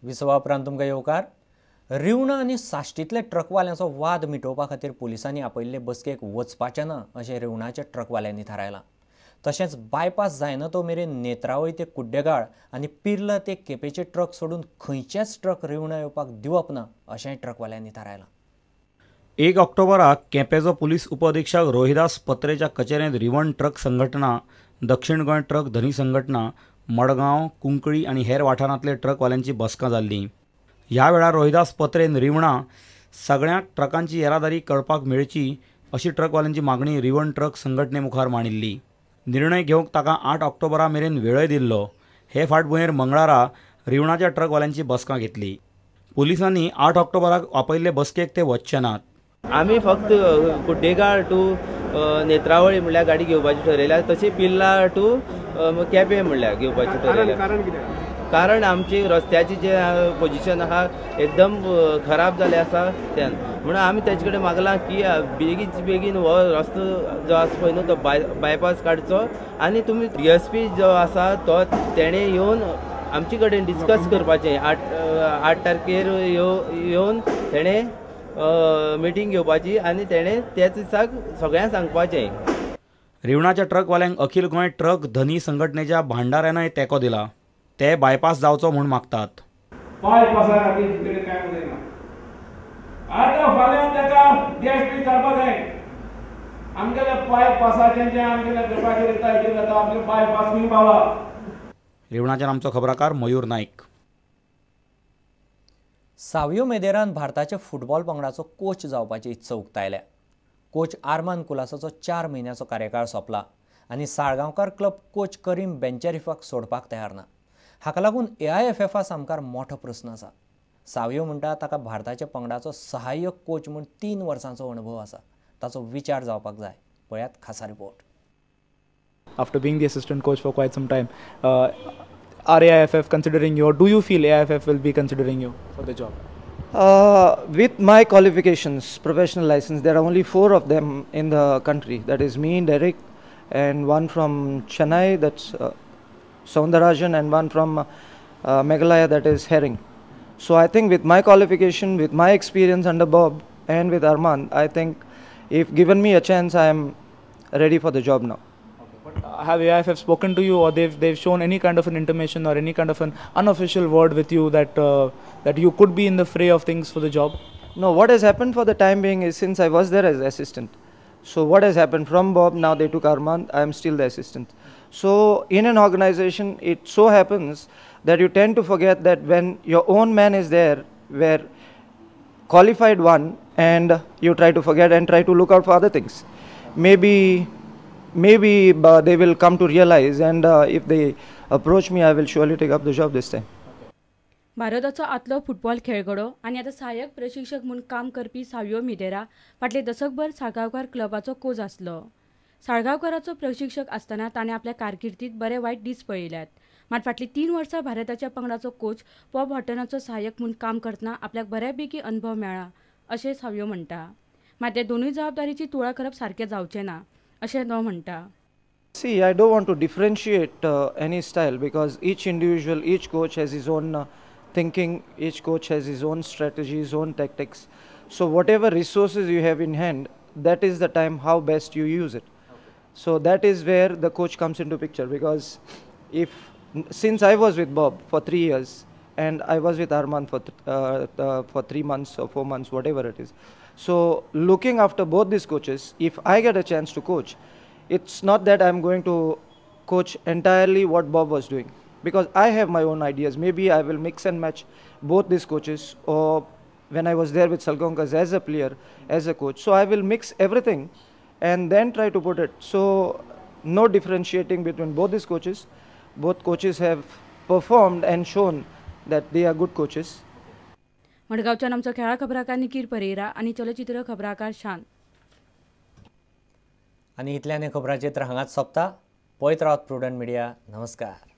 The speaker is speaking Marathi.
विसवा उपरांत तुमकां येवकार। रिवणा आनी साश्टीतले ट्रकवाल्यांचो वाद मिटोवपा खातीर पुलिसांनी आपयल्ले बसकेक वचपाचें ना अशें रिवणाच्या ट्रकवाल्यांनी थारायलां। तशेंच बायपास जायना तो मेरेन नेत्रावळी ते कुड्डेगाळ आनी पिर्ला ते केपेचे ट्रक सोडून खंयचेच ट्रक रिवणा येवपाक दिवप ना अशेंय ट्रकवाल्यांनी थारायलां। 1 ऑक्टोबराक केपेंचो पुलीस उपअधीक्षक रोहिदास पत्रेच्या कचेरेंत रिवण ट्रक संघटना, दक्षिण गोंय ट्रक धनी संघटना, मडगांव, कुंकळी आनी हेर वाठारांतले ट्रकवाल्यांची बसका जाल्ली। ह्या वेळार रोहिदास पत्रेन रिवणा सगळ्या ट्रकांची येरादारी कळपाक मेळची अशी ट्रकवाल्यांची मागणी रिवण ट्रक संघटने मुखार मांडिल्ली। निर्णय घेवंक ताका 8 ऑक्टोबरा मेरेन वेळय दिल्लो। हे फाटभुंयेर मंगळारा रिवणाच्या ट्रकवाल्यांची बसका घेतली। पुलिसांनी 8 ऑक्टोबराक आपयल्ले बसकेक ते वचचे नात। आम्ही फक्त कुड्डेगाळ टू नेत्रावळी म्हणल्यार गाडी घेवपाची ठरयल्या, तशी पिल्ला टू केपें म्हणल्यार घेवपाची ठरयल्या। कारण आमची रस्त्याची जे पोजिशन आहा एकदम खराब जाले आसा त्यान, म्हणून आमी तेजे कडेन मागलां की बेगीन हो रस्तो जो आसा पळय न्हू तो बायपास काडचो आनी तुमी DSP जो आसा तो तेणे येवन आमचे कडेन डिस्कस करपाचें। 8 तारखेर येवन तेणे मिटींग घेवपाची आनी तेणे त्याच दिसाक सगळ्यांक सांगपाचें। रिवणाच्या ट्रकवाल्यांक अखिल गोंय ट्रक धनी संघटनेच्या भांडाऱ्यानय तेंको दिला। ते बायपास जावचो म्हूण मागतात। बायपासा खातीर कितें कांय उलयना। आतां फाल्यां ताका DSP करपाक जाय। आमगेल्या बायपासाचें जें आमगेल्या गटाचेर येता हेचेर जाता आमगे बायपास खंय पावला। रिवणाच्यान आमचो खबराकार मयूर नायक। सावियो मेदेरान भारताच्या फुटबॉल पंगडाचो कोच जावपाची इत्सा उक्तायल्या। कोच आर्मान कुलासाचो 4 म्हयन्याचो कार्यकाळ सोंपला आनी साळगांवकार क्लब कोच करीम बेंचेरिफाक सोडपाक तयार ना। हाका लागून AIFF सामकार मोठो प्रस्न आसा। सावियो म्हणटा ताका भारताच्या पंगडाचो सहाय्यक कोच म्हूण 3 वर्सांचो अनुभव आसा, ताचो विचार जावपाक जाय। पळयात खासा report. After being the assistant coach for quite some time, are AIFF considering you, or do you feel AIFF will be considering you for the job? With my qualifications, professional license, there are only 4 of them in the country. That is me, Derek, and one from Chennai, that's Soundarajan, and one from Meghalaya, that is Herring. So I think with my qualification, with my experience under Bob and with Armand, I think if given me a chance, I am ready for the job now. Have AIFF spoken to you, or they've shown any kind of an intimation or any kind of an unofficial word with you that that you could be in the fray of things for the job? No, what has happened for the time being is, since I was there as assistant, so what has happened from Bob, now they took Armand, I am still the assistant. So in an organization, it so happens that you tend to forget that when your own man is there, where qualified one, and you try to forget and try to look out for other things. Maybe they will come to realize, and if they approach me, I will surely take up the job this time. भारताचो आदलो फुटबॉल खेळगडो आनी आतां सहाय्यक प्रशिक्षक म्हूण काम करपी सावियो मिदेरा फाटले दशकभर साळगांवकार क्लबाचो कोच आसलो। साळगांवकाराचो प्रशिक्षक आसतना ताणें आपल्या कारकिर्दीत बरे वायट दीस पळयल्यात, मात फाटली 3 वर्सां भारताच्या पंगडाचो कोच बॉब हॉटनाचो सहाय्यक म्हूण काम करतना आपल्याक बऱ्यापैकी अनुभव मेळ्ळा अशें सावियो म्हणटा। मात ते दोनूय जबाबदारीची तुळा करप सारकें जावचें ना अशें तो म्हणटा। See, I don't want to differentiate any style, because each individual, each coach has his own thinking, each coach has his own strategy, his own tactics. So whatever resources you have in hand, that is the time how best you use it. So that is where the coach comes into picture, because since I was with Bob for 3 years and I was with Armand for 3 months or 4 months, whatever it is. So looking after both these coaches, if I get a chance to coach, it's not that I'm going to coach entirely what Bob was doing, because I have my own ideas. Maybe I will mix and match both these coaches, or when I was there with Salgonkas as a player, as a coach. So I will mix everything and then try to put it. So no differentiating between both these coaches. Both coaches have performed and shown that they are good coaches. मडगांवच्यान आमचो खेळा खबराकार निकीर परेरा आनी चलचित्र खबराकार शान। आनी इतल्यान खबराचें तर हांगाच सोंपता। पळयत रावत प्रुडंट मिडिया। नमस्कार।